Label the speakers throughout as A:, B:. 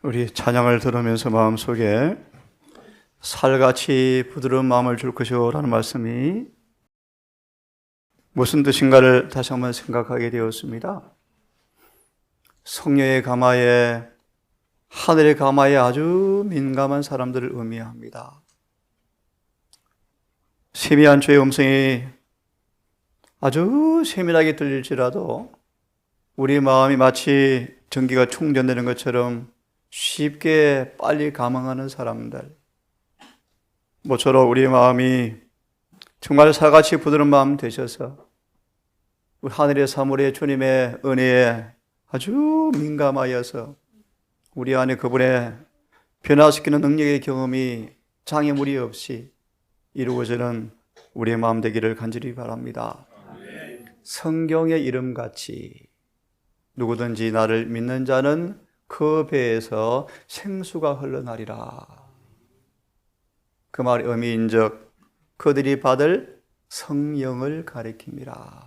A: 우리 찬양을 들으면서 마음속에 살같이 부드러운 마음을 줄 것이오라는 말씀이 무슨 뜻인가를 다시 한번 생각하게 되었습니다. 성령의 가마에, 하늘의 가마에 아주 민감한 사람들을 의미합니다. 세미한 주의 음성이 아주 세밀하게 들릴지라도 우리 마음이 마치 전기가 충전되는 것처럼 쉽게 빨리 감항하는 사람들, 모처럼 우리 마음이 정말 살같이 부드러운 마음 되셔서 우리 하늘의 사물의 주님의 은혜에 아주 민감하여서 우리 안에 그분의 변화시키는 능력의 경험이 장애물이 없이 이루어지는 우리의 마음 되기를 간절히 바랍니다. 성경의 이름같이 누구든지 나를 믿는 자는 그 배에서 생수가 흘러나리라. 그 말의 의미인즉 그들이 받을 성령을 가리킵니다.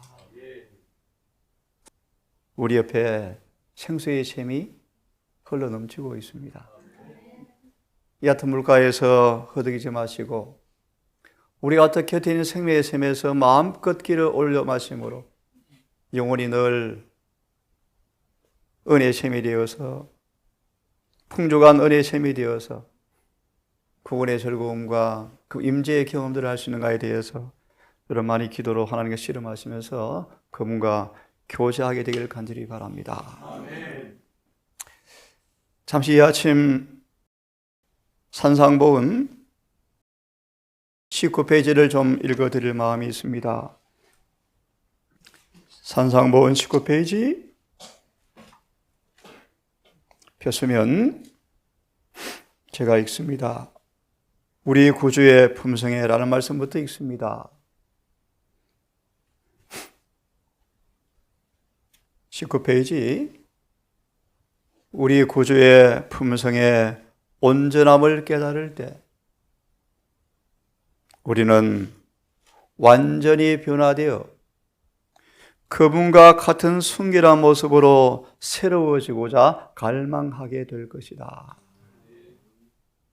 A: 우리 옆에 생수의 샘이 흘러넘치고 있습니다. 얕은 물가에서 허덕이지 마시고 우리가 어떻게 곁에 있는 생명의 샘에서 마음껏 길을 올려 마심으로 영혼이 늘 은혜의 샘이 되어서 풍족한 은혜의 샘이 되어서 그분의 즐거움과 그 임재의 경험들을 할 수 있는가에 대해서 여러분 많이 기도로 하나님께 씨름하시면서 그분과 교제하게 되기를 간절히 바랍니다. 아멘. 잠시 이 아침 산상보은 19페이지를 좀 읽어드릴 마음이 있습니다. 산상보은 19페이지 펴시면 제가 읽습니다. 우리 구주의 품성에 라는 말씀부터 읽습니다. 19페이지 우리 구주의 품성에 온전함을 깨달을 때 우리는 완전히 변화되어 그분과 같은 순결한 모습으로 새로워지고자 갈망하게 될 것이다.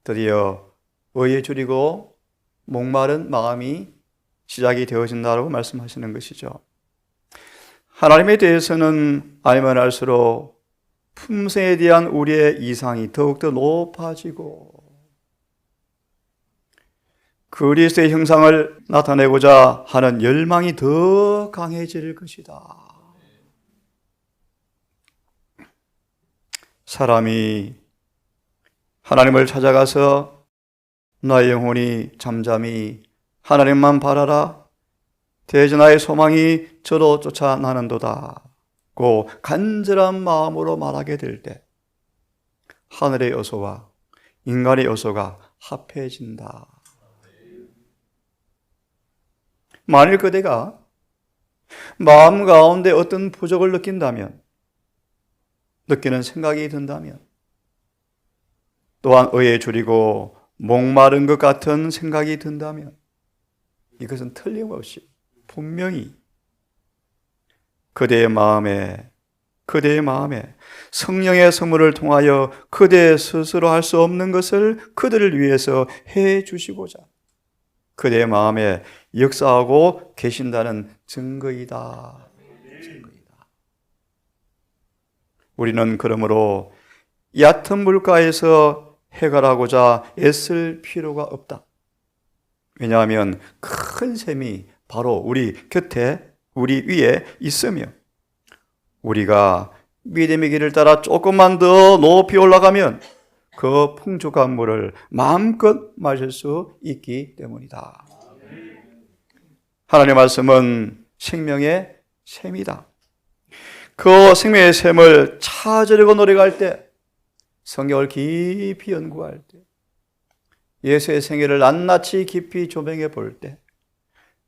A: 드디어 의에 줄이고 목마른 마음이 시작이 되어진다고 말씀하시는 것이죠. 하나님에 대해서는 알면 알수록 품성에 대한 우리의 이상이 더욱더 높아지고 그리스도의 형상을 나타내고자 하는 열망이 더 강해질 것이다. 사람이 하나님을 찾아가서 나의 영혼이 잠잠히 하나님만 바라라 대저 나의 소망이 저로 쫓아나는도다 고 간절한 마음으로 말하게 될 때 하늘의 요소와 인간의 요소가 합해진다. 만일 그대가 마음 가운데 어떤 부족을 느낀다면, 느끼는 생각이 든다면, 또한 의에 줄이고 목마른 것 같은 생각이 든다면 이것은 틀림없이 분명히 그대의 마음에 성령의 선물을 통하여 그대 스스로 할 수 없는 것을 그들을 위해서 해 주시고자 그대의 마음에 역사하고 계신다는 증거이다. 우리는 그러므로 얕은 물가에서 해결하고자 애쓸 필요가 없다. 왜냐하면 큰 샘이 바로 우리 곁에, 우리 위에 있으며 우리가 믿음의 길을 따라 조금만 더 높이 올라가면 그 풍족한 물을 마음껏 마실 수 있기 때문이다. 하나님의 말씀은 생명의 샘이다. 그 생명의 샘을 찾으려고 노력할 때, 성경을 깊이 연구할 때, 예수의 생애를 낱낱이 깊이 조명해 볼 때,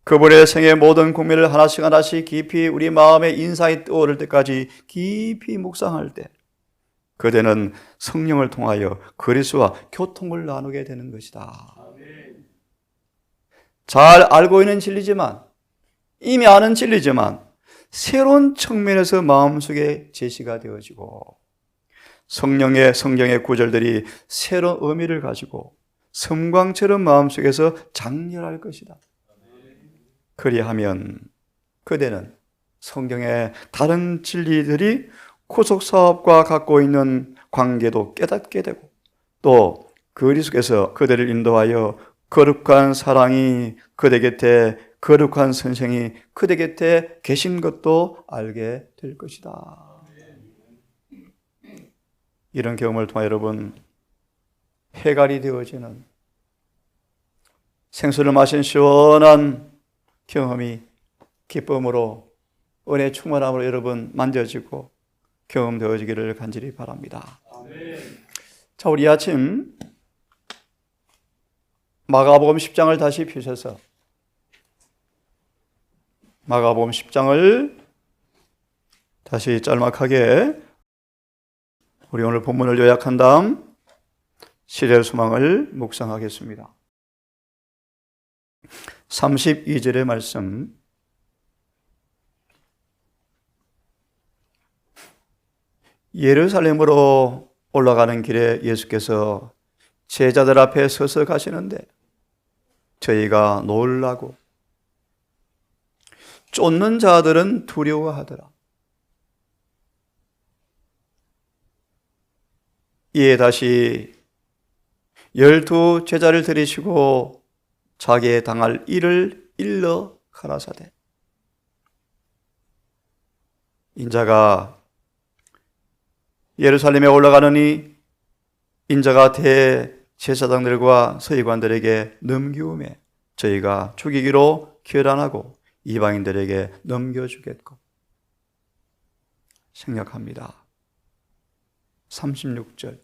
A: 그분의 생애 모든 국면을 하나씩 깊이 우리 마음에 인상이 떠오를 때까지 깊이 묵상할 때 그대는 성령을 통하여 그리스도와 교통을 나누게 되는 것이다. 잘 알고 있는 진리지만, 이미 아는 진리지만 새로운 측면에서 마음속에 제시가 되어지고 성경의 구절들이 새로운 의미를 가지고 섬광처럼 마음속에서 장렬할 것이다. 그리하면 그대는 성경의 다른 진리들이 구속사업과 갖고 있는 관계도 깨닫게 되고 또 그리스도께서 그대를 인도하여 거룩한 사랑이 그대 곁에, 거룩한 선생이 그대 곁에 계신 것도 알게 될 것이다. 이런 경험을 통해 여러분, 해갈이 되어지는 생수를 마신 시원한 경험이 기쁨으로, 은혜 충만함으로 여러분 만져지고 경험되어지기를 간절히 바랍니다. 자, 우리 아침 마가복음 10장을 다시 펴셔서 마가복음 10장을 다시 짤막하게 우리 오늘 본문을 요약한 다음 시대의 소망을 묵상하겠습니다. 32절의 말씀, 예루살렘으로 올라가는 길에 예수께서 제자들 앞에 서서 가시는데 저희가 놀라고 쫓는 자들은 두려워하더라. 이에 다시 12 제자를 들이시고 자기의 당할 일을 일러 가라사대 인자가 예루살렘에 올라가느니 인자가 대제사장들과 서기관들에게 넘기움에 저희가 죽이기로 결단하고 이방인들에게 넘겨주겠고. 생략합니다. 36절,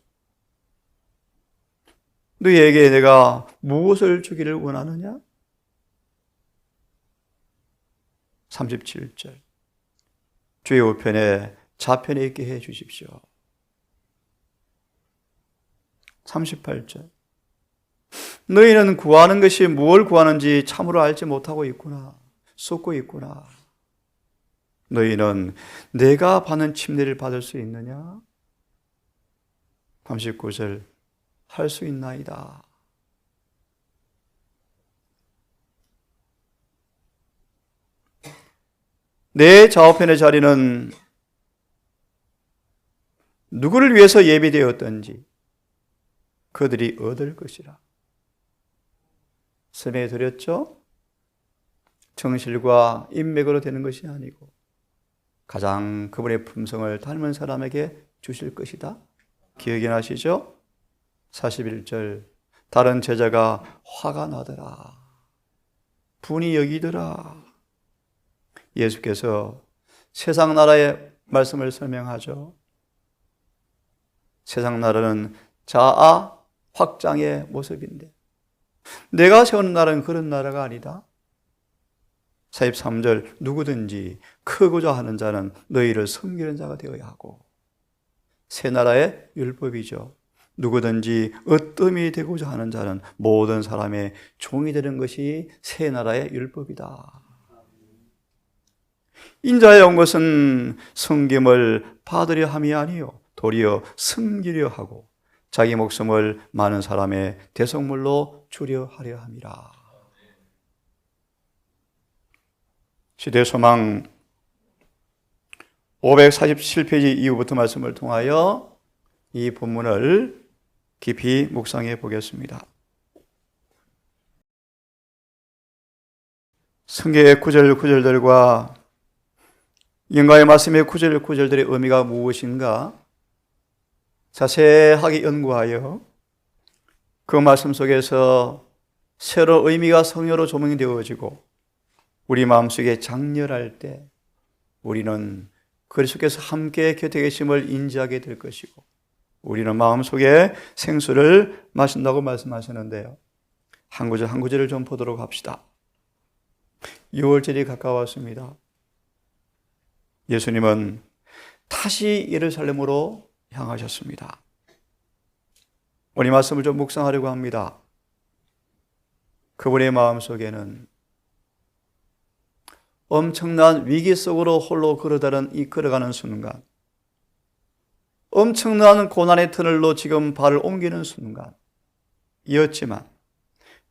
A: 너희에게 내가 무엇을 주기를 원하느냐? 37절, 주의 우편에 좌편에 있게 해 주십시오. 38절, 너희는 구하는 것이 무엇을 구하는지 참으로 알지 못하고 있구나. 쏟고 있구나. 너희는 내가 받는 침례를 받을 수 있느냐? 39절, 할 수 있나이다. 내 좌우편의 자리는 누구를 위해서 예비되었던지 그들이 얻을 것이라. 설명해 드렸죠? 정실과 인맥으로 되는 것이 아니고 가장 그분의 품성을 닮은 사람에게 주실 것이다. 기억이 나시죠? 41절, 다른 제자가 화가 나더라. 분이 여기더라. 예수께서 세상 나라의 말씀을 설명하죠. 세상 나라는 자아 확장의 모습인데 내가 세우는 나라는 그런 나라가 아니다. 43절, 누구든지 크고자 하는 자는 너희를 섬기는 자가 되어야 하고. 새 나라의 율법이죠. 누구든지 으뜸이 되고자 하는 자는 모든 사람의 종이 되는 것이 새 나라의 율법이다. 인자에 온 것은 섬김을 받으려 함이 아니요 도리어 섬기려 하고 자기 목숨을 많은 사람의 대속물로 주려 하려 함이라. 시대 소망 547페이지 이후부터 말씀을 통하여 이 본문을 깊이 묵상해 보겠습니다. 성경의 구절구절들과 영가의 말씀의 구절구절들의 의미가 무엇인가 자세하게 연구하여 그 말씀 속에서 새로 의미가 성령으로 조명이 되어지고 우리 마음속에 장렬할 때 우리는 그리스도께서 함께 곁에 계심을 인지하게 될 것이고 우리는 마음속에 생수를 마신다고 말씀하시는데요. 한 구절 한 구절을 좀 보도록 합시다. 6월절이 가까웠습니다. 예수님은 다시 예루살렘으로 향하셨습니다. 오늘 말씀을 좀 묵상하려고 합니다. 그분의 마음속에는 엄청난 위기 속으로 홀로 걸어가는 순간 엄청난 고난의 터널로 지금 발을 옮기는 순간이었지만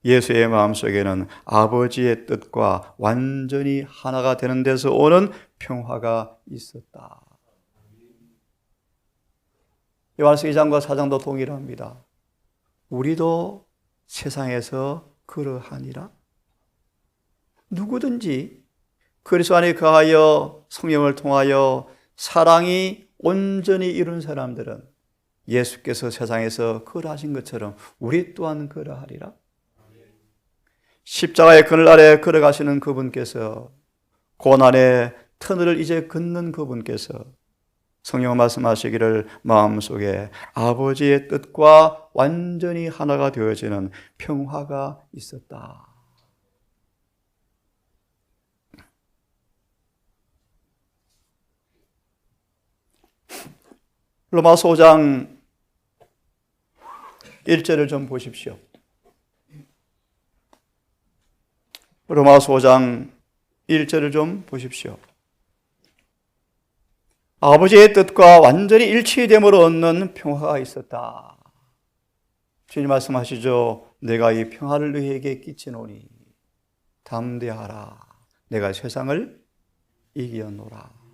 A: 예수의 마음속에는 아버지의 뜻과 완전히 하나가 되는 데서 오는 평화가 있었다. 요한서 2장과 4장도 동일합니다. 우리도 세상에서 그러하니라. 누구든지 그리스도 안에 거하여 성령을 통하여 사랑이 온전히 이룬 사람들은 예수께서 세상에서 그러하신 것처럼 우리 또한 그러하리라. 십자가의 그늘 아래 걸어가시는 그분께서, 고난의 터널을 이제 걷는 그분께서 성령 말씀하시기를 마음속에 아버지의 뜻과 완전히 하나가 되어지는 평화가 있었다. 로마서 5장 1절을 좀 보십시오. 로마서 5장 1절을 좀 보십시오. 아버지의 뜻과 완전히 일치됨으로 얻는 평화가 있었다. 주님 말씀하시죠. 내가 이 평화를 너희에게 끼치노니 담대하라. 내가 세상을 이기었노라.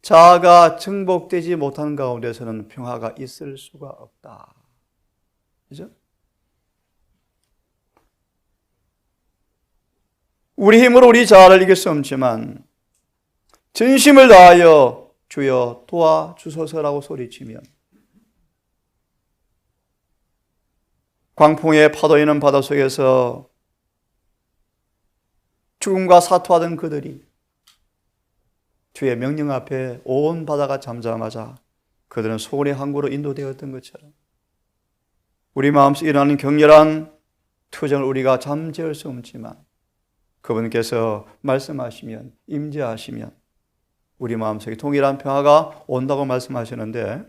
A: 자아가 정복되지 못한 가운데서는 평화가 있을 수가 없다. 그죠? 우리 힘으로 우리 자아를 이길 수 없지만 전심을 다하여 주여 도와주소서라고 소리치면 광풍에 파도 있는 바다 속에서 죽음과 사투하던 그들이 주의 명령 앞에 온 바다가 잠자마자 그들은 소원의 항구로 인도되었던 것처럼 우리 마음속에 일어나는 격렬한 투정을 우리가 잠재울 수 없지만 그분께서 말씀하시면, 임재하시면 우리 마음속에 동일한 평화가 온다고 말씀하시는데,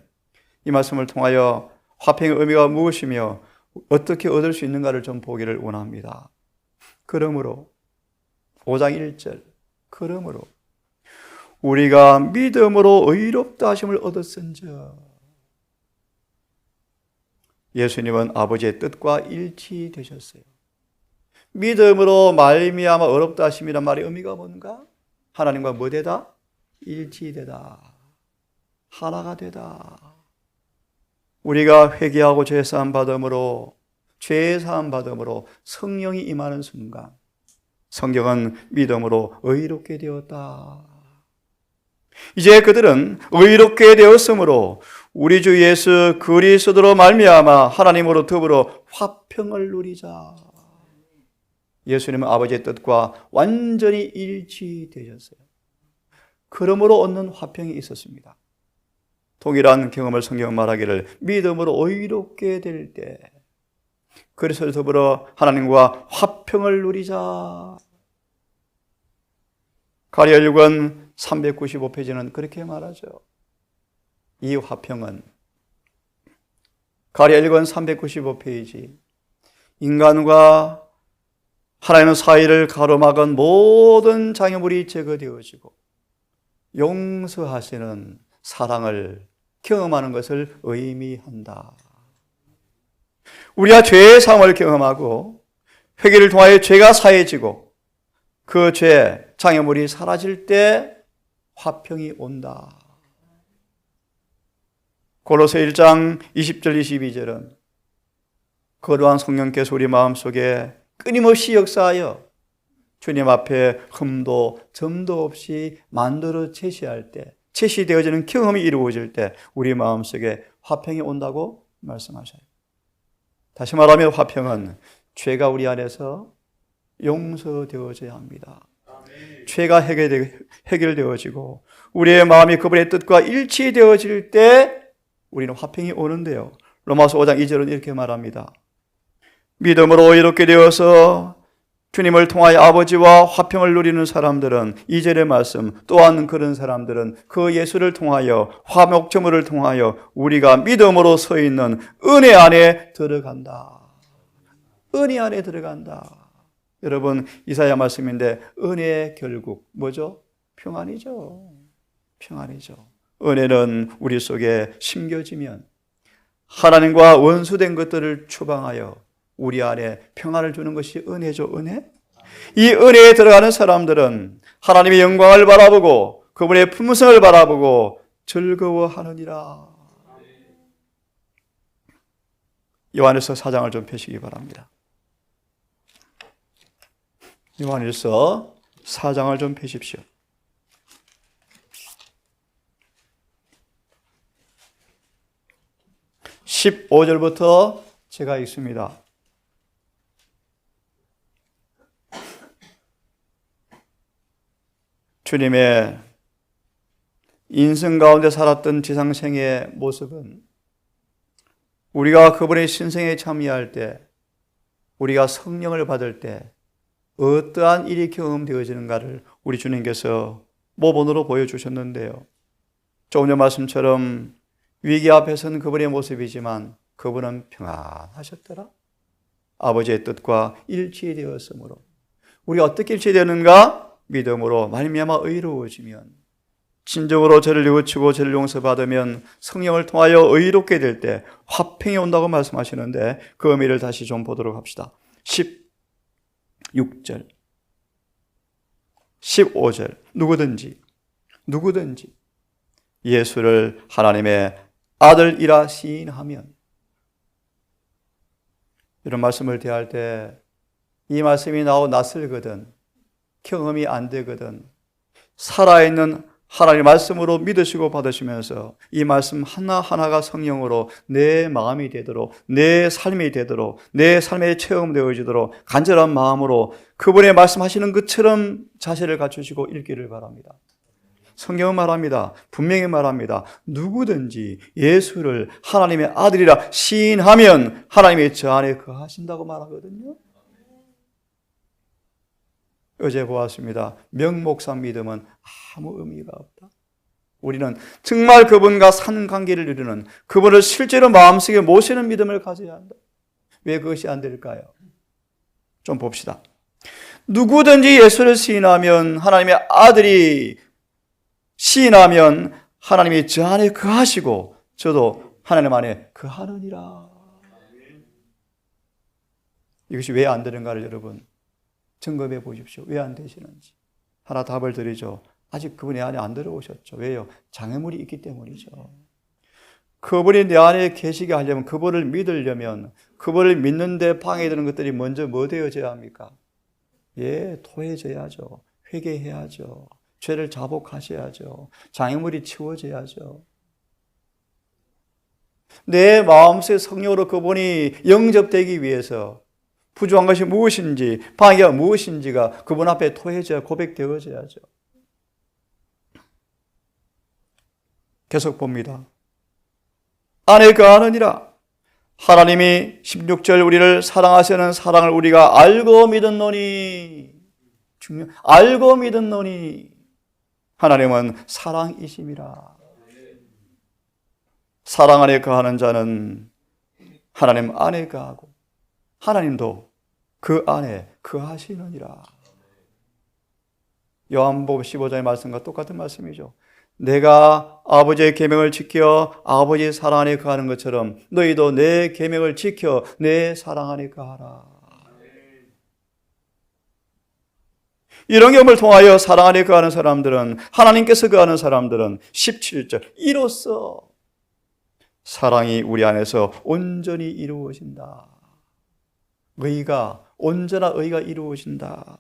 A: 이 말씀을 통하여 화평의 의미가 무엇이며 어떻게 얻을 수 있는가를 좀 보기를 원합니다. 그러므로 5장 1절, 그러므로 우리가 믿음으로 의롭다 하심을 얻었은즉, 예수님은 아버지의 뜻과 일치되셨어요. 믿음으로 말미암아 의롭다 하심이란 말의 의미가 뭔가? 하나님과 뭐 되다? 일치되다. 하나가 되다. 우리가 회개하고 죄사함 받음으로, 죄사함 받음으로 성령이 임하는 순간 성경은 믿음으로 의롭게 되었다. 이제 그들은 의롭게 되었으므로 우리 주 예수 그리스도로 말미암아 하나님으로 더불어 화평을 누리자. 예수님은 아버지의 뜻과 완전히 일치되셨어요. 그러므로 얻는 화평이 있었습니다. 동일한 경험을 성경은 말하기를 믿음으로 의롭게 될 때 그리스도로 더불어 하나님과 화평을 누리자. 가리엘군 395페이지는 그렇게 말하죠. 이 화평은 가리엘군 395페이지 인간과 하나님 사이를 가로막은 모든 장애물이 제거되어지고 용서하시는 사랑을 경험하는 것을 의미한다. 우리가 죄의 사함을 경험하고 회개를 통하여 죄가 사해지고 그 죄, 장애물이 사라질 때 화평이 온다. 골로새 1장 20절 22절은 거룩한 성령께서 우리 마음속에 끊임없이 역사하여 주님 앞에 흠도 점도 없이 만들어 제시할 때, 제시되어지는 경험이 이루어질 때 우리 마음속에 화평이 온다고 말씀하셔요. 다시 말하면 화평은 죄가 우리 안에서 용서되어져야 합니다. 죄가 해결되어지고 우리의 마음이 그분의 뜻과 일치되어질 때 우리는 화평이 오는데요. 로마서 5장 2절은 이렇게 말합니다. 믿음으로 의롭게 되어서 주님을 통하여 아버지와 화평을 누리는 사람들은 2절의 말씀, 또한 그런 사람들은 그 예수를 통하여 화목제물을 통하여 우리가 믿음으로 서 있는 은혜 안에 들어간다. 은혜 안에 들어간다. 여러분, 이사야 말씀인데 은혜의 결국 뭐죠? 평안이죠. 평안이죠. 은혜는 우리 속에 심겨지면 하나님과 원수된 것들을 추방하여 우리 안에 평안을 주는 것이 은혜죠. 은혜? 이 은혜에 들어가는 사람들은 하나님의 영광을 바라보고 그분의 품성을 바라보고 즐거워하느니라. 요한일서 4장을 좀 펴시기 바랍니다. 요한일서 4장을 좀 펴십시오. 15절부터 제가 읽습니다. 주님의 인생 가운데 살았던 지상생의 모습은 우리가 그분의 신생에 참여할 때, 우리가 성령을 받을 때 어떠한 일이 경험되어지는가를 우리 주님께서 모본으로 보여주셨는데요. 조금 전 말씀처럼 위기 앞에서는 그분의 모습이지만 그분은 평안하셨더라. 아버지의 뜻과 일치되었으므로 우리가 어떻게 일치되는가? 믿음으로 말미암아 의로워지면, 진정으로 죄를 뉘우치고 죄를 용서받으면 성령을 통하여 의롭게 될 때 화평이 온다고 말씀하시는데 그 의미를 다시 좀 보도록 합시다. 16절 15절 누구든지 예수를 하나님의 아들이라 시인하면, 이런 말씀을 대할 때 이 말씀이 나오 낯설거든, 경험이 안 되거든, 살아있는 하나님의 말씀으로 믿으시고 받으시면서 이 말씀 하나하나가 성령으로 내 마음이 되도록, 내 삶이 되도록, 내 삶에 체험되어지도록 간절한 마음으로 그분의 말씀하시는 것처럼 자세를 갖추시고 읽기를 바랍니다. 성경은 말합니다. 분명히 말합니다. 누구든지 예수를 하나님의 아들이라 시인하면 하나님이 저 안에 거하신다고 말하거든요. 어제 보았습니다. 명목상 믿음은 아무 의미가 없다. 우리는 정말 그분과 산 관계를 이루는, 그분을 실제로 마음속에 모시는 믿음을 가져야 한다. 왜 그것이 안 될까요? 좀 봅시다. 누구든지 예수를 시인하면, 하나님의 아들이 시인하면 하나님이 저 안에 거하시고 저도 하나님 안에 거하느니라. 이것이 왜 안 되는가를 여러분 점검해 보십시오. 왜 안 되시는지. 하나 답을 드리죠. 아직 그분이 안에 안 들어오셨죠. 왜요? 장애물이 있기 때문이죠. 그분이 내 안에 계시게 하려면, 그분을 믿으려면, 그분을 믿는데 방해되는 것들이 먼저 뭐 되어져야 합니까? 토해져야죠. 회개해야죠. 죄를 자복하셔야죠. 장애물이 치워져야죠. 내 마음속에 성령으로 그분이 영접되기 위해서 부족한 것이 무엇인지, 방해가 무엇인지가 그분 앞에 토해져야, 고백되어져야죠. 계속 봅니다. 안에 거하느니라. 하나님이 16절 우리를 사랑하시는 사랑을 우리가 알고 믿었노니, 알고 믿었노니 하나님은 사랑이심이라. 사랑 안에 거하는 자는 하나님 안에 거하고 하나님도 그 안에 거하시느니라. 요한복음 15장의 말씀과 똑같은 말씀이죠. 내가 아버지의 계명을 지켜 아버지의 사랑 안에 거하는 것처럼 너희도 내 계명을 지켜 내 사랑 안에 거하라. 이런 경험을 통하여 사랑 안에 거하는 사람들은, 하나님께서 거하는 사람들은 17절 이로써 사랑이 우리 안에서 온전히 이루어진다. 온전한 의가 이루어진다.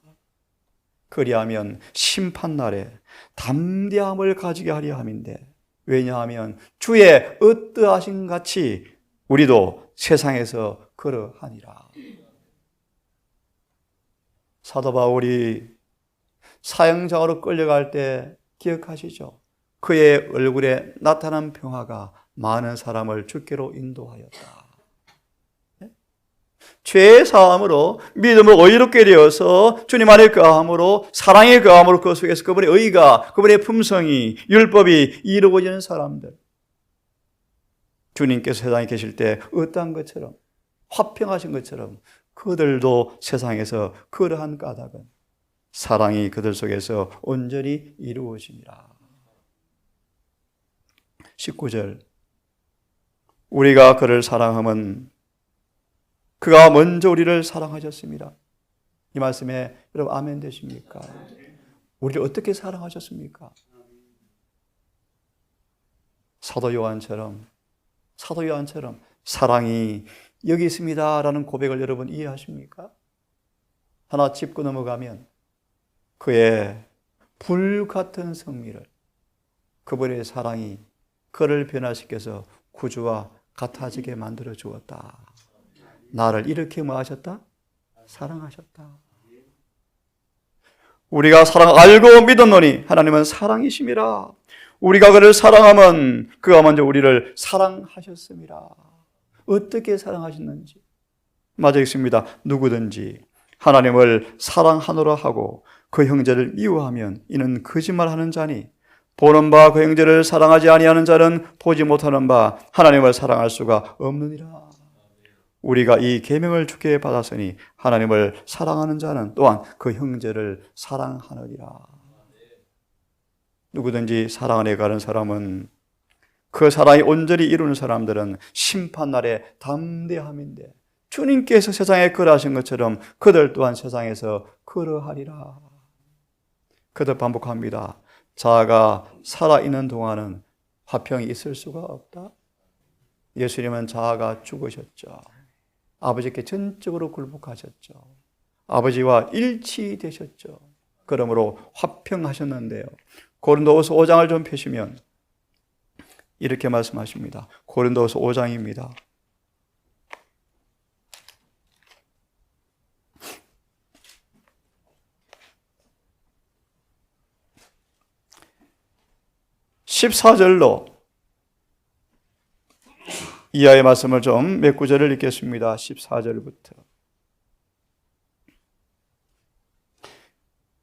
A: 그리하면 심판날에 담대함을 가지게 하려 함인데, 왜냐하면 주의 어떠하신 같이 우리도 세상에서 걸어하니라. 사도 바울이 사형장으로 끌려갈 때 기억하시죠? 그의 얼굴에 나타난 평화가 많은 사람을 주께로 인도하였다. 죄의 사함으로 믿음으로 의롭게 되어서 주님 안에 거함으로, 사랑에 거함으로 그 속에서 그분의 의가, 그분의 품성이, 율법이 이루어지는 사람들, 주님께서 세상에 계실 때 어떠한 것처럼, 화평하신 것처럼 그들도 세상에서 그러한 까닭은 사랑이 그들 속에서 온전히 이루어집니다. 19절. 우리가 그를 사랑함은 그가 먼저 우리를 사랑하셨습니다. 이 말씀에 여러분 아멘 되십니까? 우리를 어떻게 사랑하셨습니까? 사도 요한처럼 사랑이 여기 있습니다라는 고백을 여러분 이해하십니까? 하나 짚고 넘어가면 그의 불같은 성미를, 그분의 사랑이 그를 변화시켜서 구주와 같아지게 만들어 주었다. 나를 이렇게 뭐 하셨다? 사랑하셨다. 우리가 사랑 알고 믿었노니 하나님은 사랑이심이라. 우리가 그를 사랑하면 그가 먼저 우리를 사랑하셨습니다. 어떻게 사랑하셨는지 맞아 있습니다. 누구든지 하나님을 사랑하노라 하고 그 형제를 미워하면 이는 거짓말하는 자니 보는 바 그 형제를 사랑하지 아니하는 자는 보지 못하는 바 하나님을 사랑할 수가 없느니라. 우리가 이 계명을 주께 받았으니 하나님을 사랑하는 자는 또한 그 형제를 사랑하느니라. 누구든지 사랑 안에 가는 사람은, 그 사랑이 온전히 이루는 사람들은 심판날에 담대함인데 주님께서 세상에 거하신 것처럼 그들 또한 세상에서 거하리라. 그들 반복합니다. 자아가 살아있는 동안은 화평이 있을 수가 없다. 예수님은 자아가 죽으셨죠. 아버지께 전적으로 굴복하셨죠. 아버지와 일치되셨죠. 그러므로 화평하셨는데요. 고린도후서 5장을 좀 펴시면 이렇게 말씀하십니다. 고린도후서 5장입니다. (14절로) 이하의 말씀을 좀 몇 구절을 읽겠습니다. 14절부터.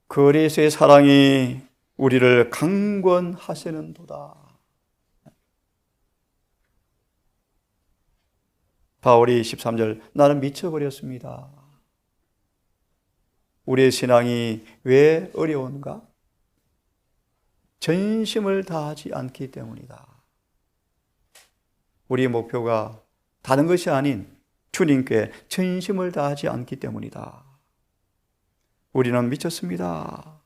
A: 그리스도의 사랑이 우리를 강권하시는도다. 바울이 13절, 나는 미쳐버렸습니다. 우리의 신앙이 왜 어려운가? 전심을 다하지 않기 때문이다. 우리의 목표가 다른 것이 아닌 주님께 전심을 다하지 않기 때문이다. 우리는 미쳤습니다.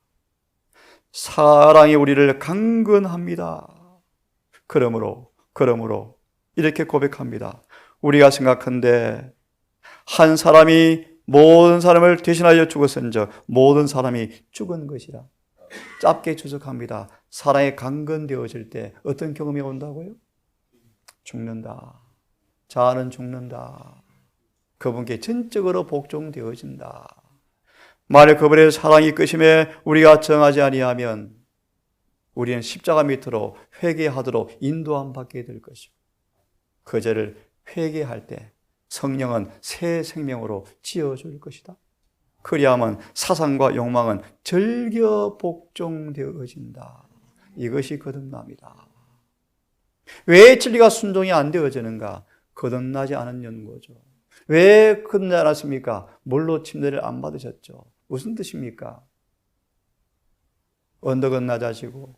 A: 사랑이 우리를 강건합니다. 그러므로 이렇게 고백합니다. 우리가 생각한데 한 사람이 모든 사람을 대신하여 죽었은즉 모든 사람이 죽은 것이라. 짧게 추적합니다. 사랑이 강건되어질 때 어떤 경험이 온다고요? 죽는다. 자아는 죽는다. 그분께 전적으로 복종되어진다. 만약 그분의 사랑이 끝임에 우리가 정하지 아니하면 우리는 십자가 밑으로 회개하도록 인도함 받게 될 것이고, 그 죄를 회개할 때 성령은 새 생명으로 지어줄 것이다. 그리하면 사상과 욕망은 절겨 복종되어진다. 이것이 거듭남이다. 왜 진리가 순종이 안 되어지는가? 거듭나지 않은 연고죠. 왜 거듭나지 않았습니까? 뭘로 침례를 안 받으셨죠? 무슨 뜻입니까? 언덕은 낮아지고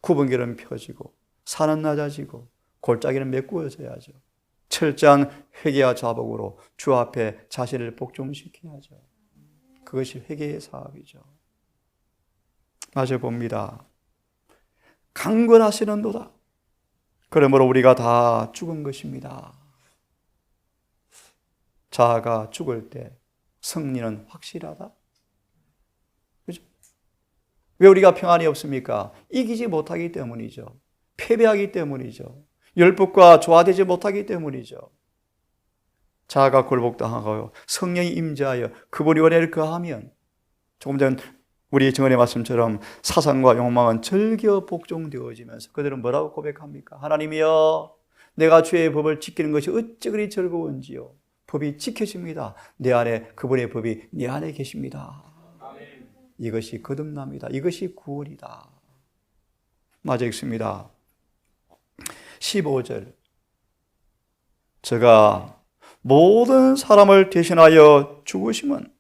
A: 구분결은 펴지고 산은 낮아지고 골짜기는 메꾸어져야죠. 철저한 회개와 자복으로 주 앞에 자신을 복종시켜야죠. 그것이 회개의 사업이죠. 마저 봅니다. 강건하시는도다. 그러므로 우리가 다 죽은 것입니다. 자아가 죽을 때 승리는 확실하다. 그죠? 왜 우리가 평안이 없습니까? 이기지 못하기 때문이죠. 패배하기 때문이죠. 열법과 조화되지 못하기 때문이죠. 자아가 굴복당하고 성령이 임재하여 그분이 원해를 거하면, 조금 전 우리 증언의 말씀처럼 사상과 욕망은 절겨 복종되어지면서 그들은 뭐라고 고백합니까? 하나님이여, 내가 주의 법을 지키는 것이 어찌 그리 즐거운지요. 법이 지켜집니다. 내 안에, 그분의 법이 내 안에 계십니다. 아멘. 이것이 거듭납니다. 이것이 구원이다. 맞아 읽습니다. 15절. 제가 모든 사람을 대신하여 죽으심은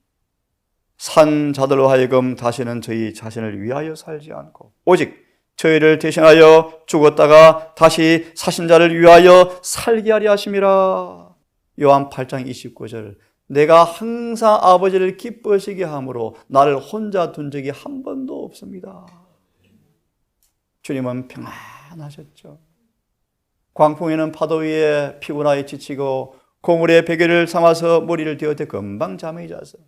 A: 산 자들로 하여금 다시는 저희 자신을 위하여 살지 않고 오직 저희를 대신하여 죽었다가 다시 사신 자를 위하여 살게 하려 하심이라. 요한 8장 29절. 내가 항상 아버지를 기뻐하시게 함으로 나를 혼자 둔 적이 한 번도 없습니다. 주님은 평안하셨죠. 광풍에는 파도 위에 피곤하여 지치고 고물에 베개를 삼아서 머리를 대어대 금방 잠이 자서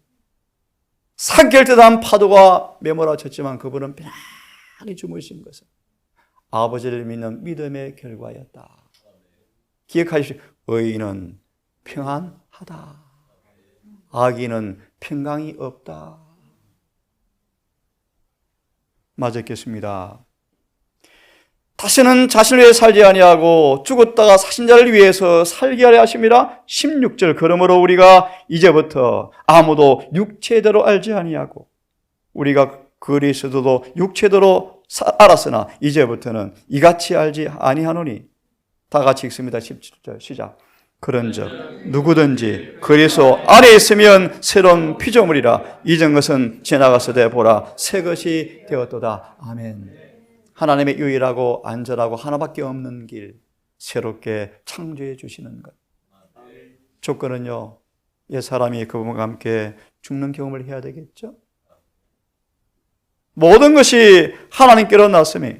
A: 산결듯한 파도가 메몰아쳤지만 그분은 편안히 주무신 것은 아버지를 믿는 믿음의 결과였다. 기억하십시오. 의인은 평안하다. 악인은 평강이 없다. 맞았겠습니다. 다시는 자신을 위해 살지 아니하고 죽었다가 사신 자를 위해서 살게 하려 하심이라. 16절. 그러므로 우리가 이제부터 아무도 육체대로 알지 아니하고 우리가 그리스도도 육체대로 알았으나 이제부터는 이같이 알지 아니하노니. 다 같이 읽습니다. 17절 시작. 그런즉 누구든지 그리스도 안에 있으면 새로운 피조물이라. 이전 것은 지나갔으되 보라 새 것이 되었도다. 아멘. 하나님의 유일하고 안전하고 하나밖에 없는 길, 새롭게 창조해 주시는 것. 조건은요, 옛사람이 그분과 함께 죽는 경험을 해야 되겠죠. 모든 것이 하나님께로 났으니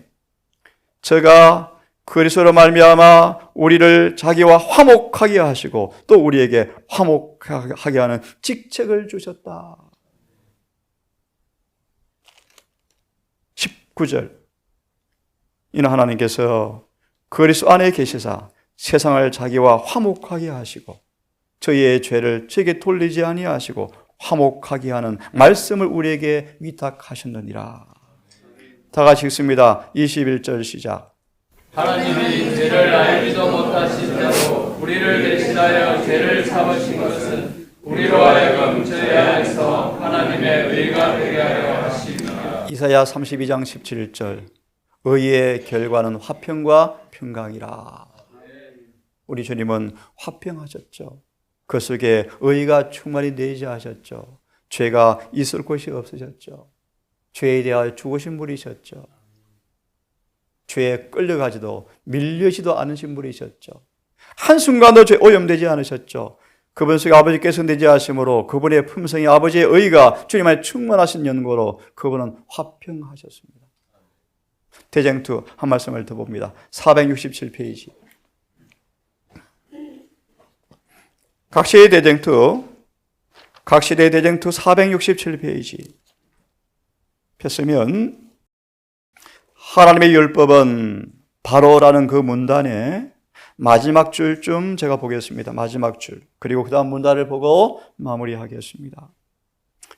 A: 제가 그리스도로 말미암아 우리를 자기와 화목하게 하시고 또 우리에게 화목하게 하는 직책을 주셨다. 19절. 이는 하나님께서 그리스도 안에 계시사 세상을 자기와 화목하게 하시고 저희의 죄를 저에게 돌리지 아니하시고 화목하게 하는 말씀을 우리에게 위탁하셨느니라. 다 같이 읽습니다. 21절 시작.
B: 하나님이 죄를 알지도 못하신 자로 우리를 대신하여 죄를 삼으신 것은 우리로 하여금 죄 안에서 하나님의 의가 되게 하려 하심이라.
A: 이사야 32장 17절. 의의 결과는 화평과 평강이라. 우리 주님은 화평하셨죠. 그 속에 의가 충만히 내재하셨죠. 죄가 있을 곳이 없으셨죠. 죄에 대하여 죽으신 분이셨죠. 죄에 끌려가지도 밀려지도 않으신 분이셨죠. 한순간도 죄 오염되지 않으셨죠. 그분 속에 아버지께서 내재하심으로 그분의 품성이 아버지의 의가 주님 안에 충만하신 연고로 그분은 화평하셨습니다. 대쟁투 한 말씀을 더 봅니다. 467페이지. 각시의 대쟁투 467페이지 폈으면 하나님의 율법은 바로라는 그 문단에 마지막 줄쯤 제가 보겠습니다. 마지막 줄. 그리고 그 다음 문단을 보고 마무리하겠습니다.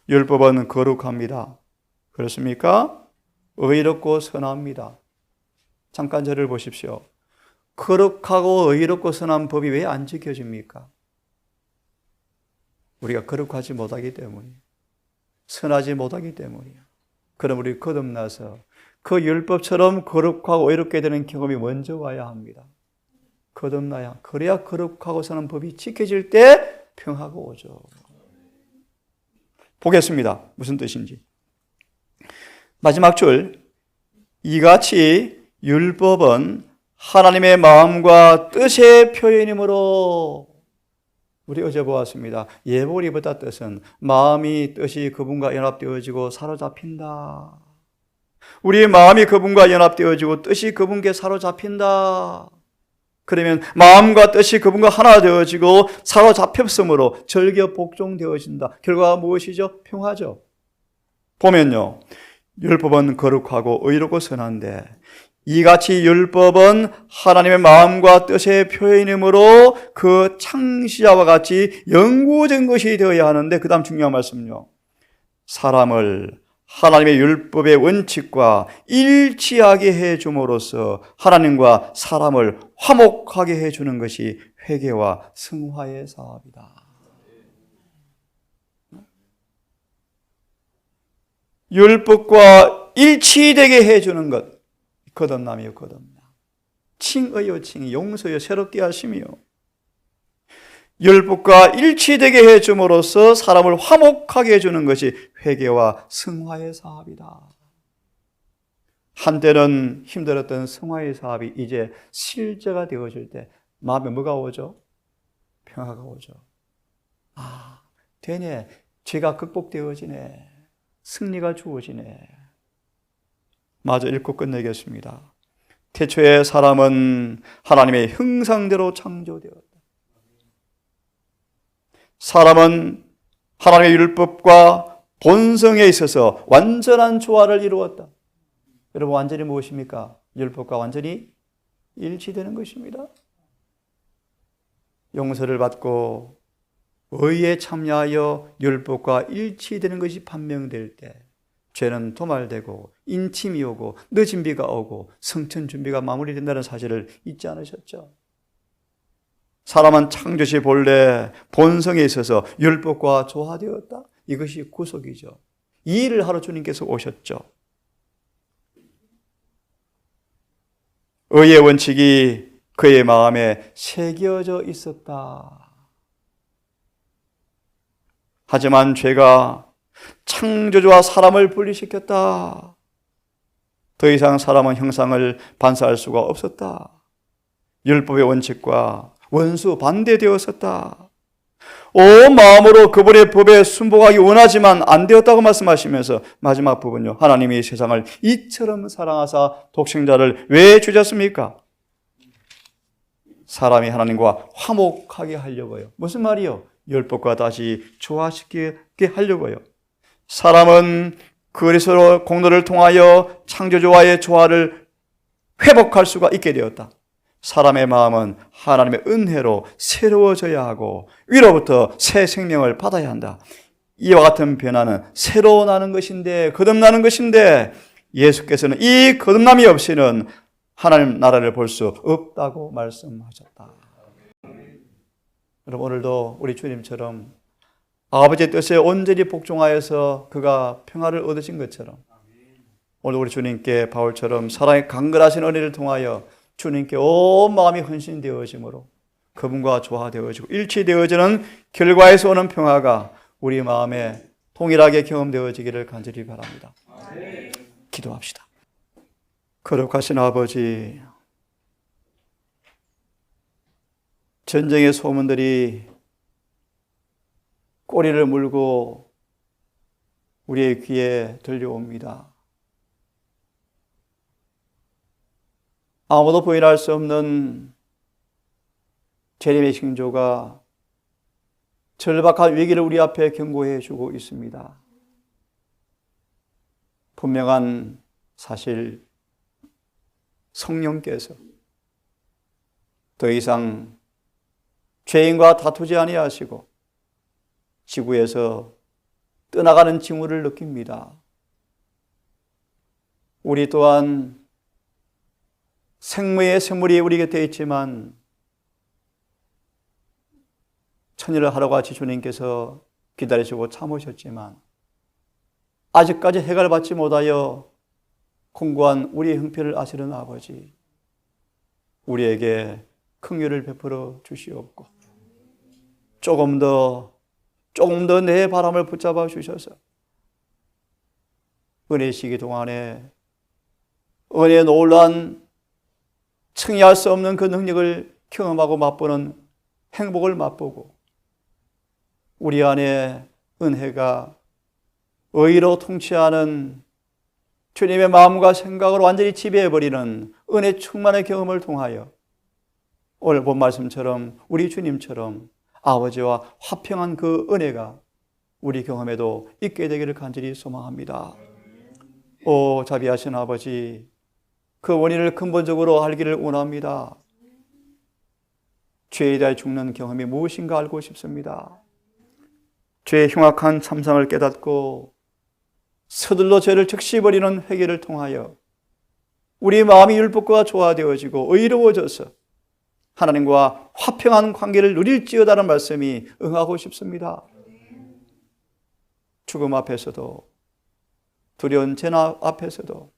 A: 율법은 거룩합니다. 그렇습니까? 의롭고 선합니다. 잠깐 저를 보십시오. 거룩하고 의롭고 선한 법이 왜 안 지켜집니까? 우리가 거룩하지 못하기 때문이에요. 선하지 못하기 때문이에요. 그럼 우리 거듭나서 그 율법처럼 거룩하고 의롭게 되는 경험이 먼저 와야 합니다. 거듭나야. 그래야 거룩하고 선한 법이 지켜질 때 평화가 오죠. 보겠습니다. 무슨 뜻인지. 마지막 줄. 이같이 율법은 하나님의 마음과 뜻의 표현이므로. 우리 어제 보았습니다. 예보리보다 뜻은 마음이 뜻이 그분과 연합되어지고 사로잡힌다. 우리의 마음이 그분과 연합되어지고 뜻이 그분께 사로잡힌다. 그러면 마음과 뜻이 그분과 하나 되어지고 사로잡혔으므로 절겨 복종되어진다. 결과가 무엇이죠? 평화죠. 보면요. 율법은 거룩하고 의롭고 선한데 이같이 율법은 하나님의 마음과 뜻의 표현이므로 그 창시자와 같이 영구적인 것이 되어야 하는데 그 다음 중요한 말씀은요. 사람을 하나님의 율법의 원칙과 일치하게 해줌으로써 하나님과 사람을 화목하게 해주는 것이 회개와 승화의 사업이다. 율법과 일치되게 해주는 것. 거듭남이요, 거듭남. 칭의요, 칭의. 용서요, 새롭게 하심이요. 율법과 일치되게 해줌으로써 사람을 화목하게 해주는 것이 회개와 승화의 사업이다. 한때는 힘들었던 성화의 사업이 이제 실제가 되어질 때 마음에 뭐가 오죠? 평화가 오죠. 아, 되네. 죄가 극복되어지네. 승리가 주어지네. 마저 읽고 끝내겠습니다. 태초에 사람은 하나님의 형상대로 창조되었다. 사람은 하나님의 율법과 본성에 있어서 완전한 조화를 이루었다. 여러분, 완전히 무엇입니까? 율법과 완전히 일치되는 것입니다. 용서를 받고 의에 참여하여 율법과 일치되는 것이 판명될 때 죄는 도말되고 인침이 오고 늦은 비가 오고 성천 준비가 마무리된다는 사실을 잊지 않으셨죠? 사람은 창조시 본래 본성에 있어서 율법과 조화되었다. 이것이 구속이죠. 이 일을 하러 주님께서 오셨죠. 의의 원칙이 그의 마음에 새겨져 있었다. 하지만 죄가 창조주와 사람을 분리시켰다. 더 이상 사람은 형상을 반사할 수가 없었다. 율법의 원칙과 원수 반대되었었다. 온 마음으로 그분의 법에 순복하기 원하지만 안 되었다고 말씀하시면서 마지막 부분요. 하나님이 세상을 이처럼 사랑하사 독생자를 왜 주셨습니까? 사람이 하나님과 화목하게 하려고요. 무슨 말이요? 율법과 다시 조화시키게 하려고요. 사람은 그리스도 공로를 통하여 창조주와의 조화를 회복할 수가 있게 되었다. 사람의 마음은 하나님의 은혜로 새로워져야 하고 위로부터 새 생명을 받아야 한다. 이와 같은 변화는 새로 나는 것인데, 거듭나는 것인데, 예수께서는 이 거듭남이 없이는 하나님 나라를 볼 수 없다고 말씀하셨다. 여러분, 오늘도 우리 주님처럼 아버지의 뜻에 온전히 복종하여서 그가 평화를 얻으신 것처럼 오늘 우리 주님께 바울처럼 사랑의 강건하신 은혜를 통하여 주님께 온 마음이 헌신되어짐으로 그분과 조화되어지고 일치되어지는 결과에서 오는 평화가 우리 마음에 동일하게 경험되어지기를 간절히 바랍니다. 기도합시다. 거룩하신 아버지, 전쟁의 소문들이 꼬리를 물고 우리의 귀에 들려옵니다. 아무도 부인할 수 없는 재림의 징조가 절박한 위기를 우리 앞에 경고해 주고 있습니다. 분명한 사실, 성령께서 더 이상 죄인과 다투지 아니하시고 지구에서 떠나가는 징후를 느낍니다. 우리 또한 생명의 샘물이 우리 곁에 있지만 천일을 하러 같이 주님께서 기다리시고 참으셨지만 아직까지 해결 받지 못하여 공고한 우리의 형편을 아시는 아버지, 우리에게 긍휼을 베풀어 주시옵고 조금 더 내 바람을 붙잡아 주셔서 은혜 시기 동안에 은혜의 놀라운 청이할 수 없는 그 능력을 경험하고 맛보는 행복을 맛보고 우리 안에 은혜가 의로 통치하는 주님의 마음과 생각을 완전히 지배해버리는 은혜 충만의 경험을 통하여 오늘 본 말씀처럼 우리 주님처럼 아버지와 화평한 그 은혜가 우리 경험에도 있게 되기를 간절히 소망합니다. 오 자비하신 아버지, 그 원인을 근본적으로 알기를 원합니다. 죄에 대해 죽는 경험이 무엇인가 알고 싶습니다. 죄의 흉악한 참상을 깨닫고 서둘러 죄를 즉시 버리는 회개를 통하여 우리 마음이 율법과 조화되어지고 의로워져서 하나님과 화평한 관계를 누릴지어다는 말씀이 응하고 싶습니다. 죽음 앞에서도 두려운 재난 앞에서도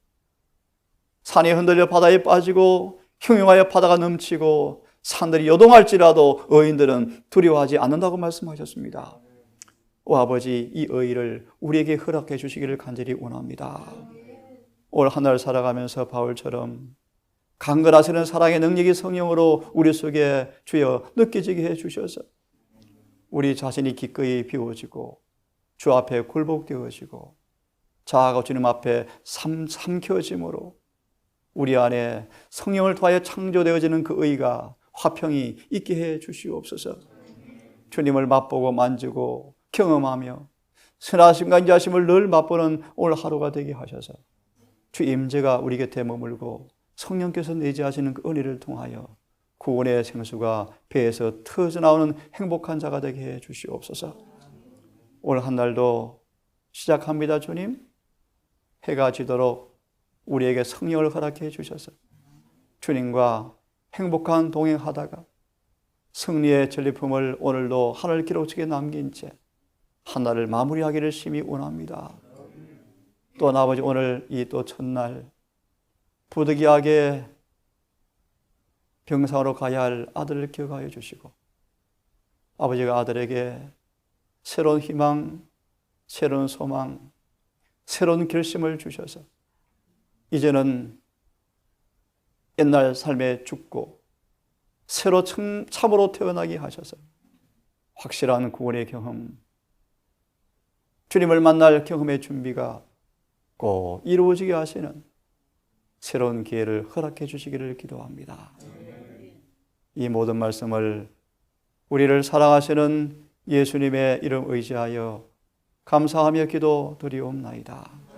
A: 산이 흔들려 바다에 빠지고 형용하여 바다가 넘치고 산들이 요동할지라도 의인들은 두려워하지 않는다고 말씀하셨습니다. 오 아버지, 이 의의를 우리에게 허락해 주시기를 간절히 원합니다. 올 한 달 살아가면서 바울처럼 강건하시는 사랑의 능력이 성령으로 우리 속에 주여 느껴지게 해주셔서 우리 자신이 기꺼이 비워지고 주 앞에 굴복되어지고 자아가 주님 앞에 삼켜짐으로 우리 안에 성령을 통하여 창조되어지는 그 의가 화평이 있게 해 주시옵소서. 주님을 맛보고 만지고 경험하며 선하심과 인자하심을 늘 맛보는 오늘 하루가 되게 하셔서 주 임재가 우리 곁에 머물고 성령께서 내재하시는 그 은혜를 통하여 구원의 생수가 배에서 터져나오는 행복한 자가 되게 해 주시옵소서. 오늘 한 날도 시작합니다. 주님, 해가 지도록 우리에게 성령을 허락해 주셔서 주님과 행복한 동행하다가 승리의 전리품을 오늘도 하늘 기록책에 남긴 채 하나를 마무리하기를 심히 원합니다. 또 아버지, 오늘 이 또 첫날 부득이하게 병상으로 가야 할 아들을 기억하여 주시고 아버지가 아들에게 새로운 희망, 새로운 소망, 새로운 결심을 주셔서 이제는 옛날 삶에 죽고 새로 참으로 태어나게 하셔서 확실한 구원의 경험, 주님을 만날 경험의 준비가 꼭 이루어지게 하시는 새로운 기회를 허락해 주시기를 기도합니다. 이 모든 말씀을 우리를 사랑하시는 예수님의 이름 의지하여 감사하며 기도드리옵나이다.